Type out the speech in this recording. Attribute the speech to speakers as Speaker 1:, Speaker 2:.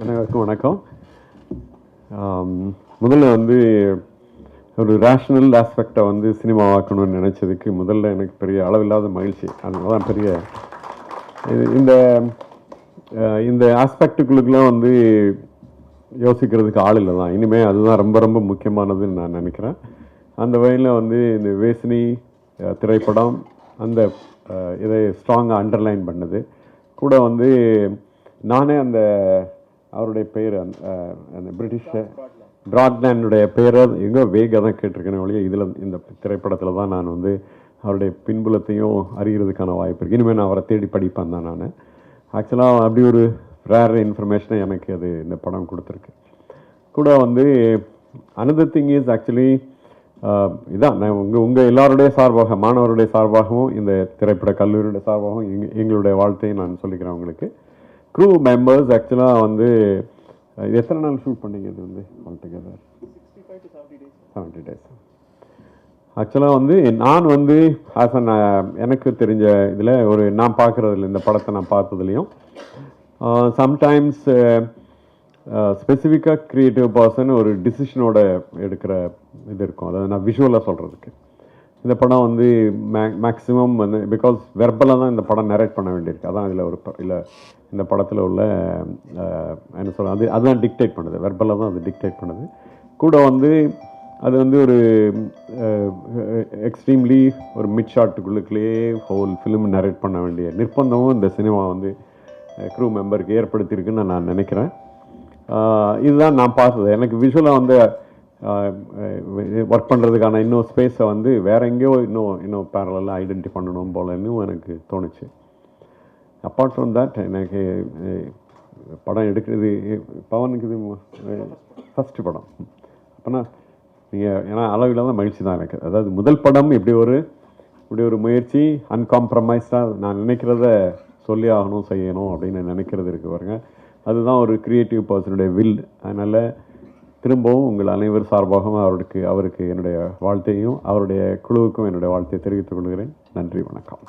Speaker 1: அனைவருக்கும் வணக்கம். முதல்ல வந்து ஒரு ரேஷ்னல் ஆஸ்பெக்டை வந்து சினிமாவாக்கணும்னு நினச்சதுக்கு முதல்ல எனக்கு பெரிய அளவில்லாத மகிழ்ச்சி. அதனால தான் பெரிய இந்த இந்த ஆஸ்பெக்டுகளுக்கெலாம் வந்து யோசிக்கிறதுக்கு ஆள் இல்லை தான். இனிமேல் அதுதான் ரொம்ப ரொம்ப முக்கியமானதுன்னு நான் நினைக்கிறேன். அந்த வகையில் வந்து இந்த வேசினி திரைப்படம் அந்த இதை ஸ்ட்ராங்காக அண்டர்லைன் பண்ணுது. கூட வந்து நானே அந்த அவருடைய பேர் அந்த பிரிட்டிஷ் பிராட்லேண்டுடைய பேரை எங்கோ வேகாக தான் கேட்டிருக்கேன் ஒழிய இதில் இந்த திரைப்படத்தில் தான் நான் வந்து அவருடைய பின்புலத்தையும் அறிகிறதுக்கான வாய்ப்பு இருக்குது. இனிமேல் நான் அவரை தேடி படிப்பேன் தான். நான் ஆக்சுவலாக அப்படி ஒரு ரேர் இன்ஃபர்மேஷனை எனக்கு அது இந்த படம் கொடுத்துருக்கு. கூட வந்து அனதர் திங் இஸ் ஆக்சுவலி இதான் நான் உங்கள் எல்லாருடைய சார்பாக, மாணவருடைய சார்பாகவும் இந்த திரைப்பட கல்லூரியுடைய சார்பாகவும் எங்களுடைய வாழ்த்தையை நான் சொல்லிக்கிறேன் உங்களுக்கு. க்ரூ மெம்பர்ஸ் ஆக்சுவலாக வந்து எத்தனை நாள் ஷூட் பண்ணிங்க? இது வந்து ஆல்டுகெதர் 70 days. ஆக்சுவலாக வந்து நான் வந்து எனக்கு தெரிஞ்ச இதில் ஒரு நான் பார்க்குறதில்ல, இந்த படத்தை நான் பார்த்ததுலேயும் சம்டைம்ஸ் ஸ்பெசிஃபிக்காக க்ரியேட்டிவ் பர்சன் ஒரு டிசிஷனோட எடுக்கிற இது இருக்கும். அதாவது நான் விஷுவலாக சொல்கிறதுக்கு இந்த படம் வந்து மேக்ஸிமம் வந்து பிகாஸ் வெர்பலாக தான் இந்த படம் நரேட் பண்ண வேண்டியிருக்கு. அதான் இதில் ஒரு இல்லை இந்த படத்தில் உள்ள என்ன சொல்ல அதுதான் டிக்டேட் பண்ணுது. வெர்பலாக தான் அது டிக்டேட் பண்ணுது. கூட வந்து அது வந்து ஒரு எக்ஸ்ட்ரீம்லி ஒரு மிட் ஷாட்டுக்குள்ளுக்குள்ளேயே ஹோல் ஃபிலிம் நரேட் பண்ண வேண்டிய நிர்பந்தமும் இந்த சினிமா வந்து க்ரூ மெம்பருக்கு ஏற்படுத்தியிருக்குன்னு நான் நினைக்கிறேன். இதுதான் நான் பார்த்தது. எனக்கு விஷுவலாக வந்து ஒர்க் பண்ணுறதுக்கான இன்னும் ஸ்பேஸை வந்து வேறு எங்கேயோ இன்னும் பேரலாக ஐடென்டிஃபை பண்ணணும் போல இன்னும் எனக்கு தோணுச்சு. அப்பார்ட் ஃப்ரம் தட் எனக்கு படம் எடுக்கிறது பவனுக்கு இது ஃபஸ்ட்டு படம். அப்போனா நீங்கள் ஏன்னா அளவில்லாத மகிழ்ச்சி தான் எனக்கு. அதாவது முதல் படம் இப்படி ஒரு முயற்சி அன்காம்ப்ரமைஸ்டாக நான் நினைக்கிறத சொல்லி ஆகணும், செய்யணும் அப்படின்னு நினைக்கிறது இருக்குது பாருங்க. அதுதான் ஒரு க்ரியேட்டிவ் பர்சனுடைய வில். அதனால் திரும்பவும் உங்கள் அனைவர் சார்பாகவும் அவருக்கு என்னுடைய வாழ்த்தையும் அவருடைய குழுவுக்கும் என்னுடைய வாழ்த்தையை தெரிவித்துக் கொள்கிறேன். நன்றி, வணக்கம்.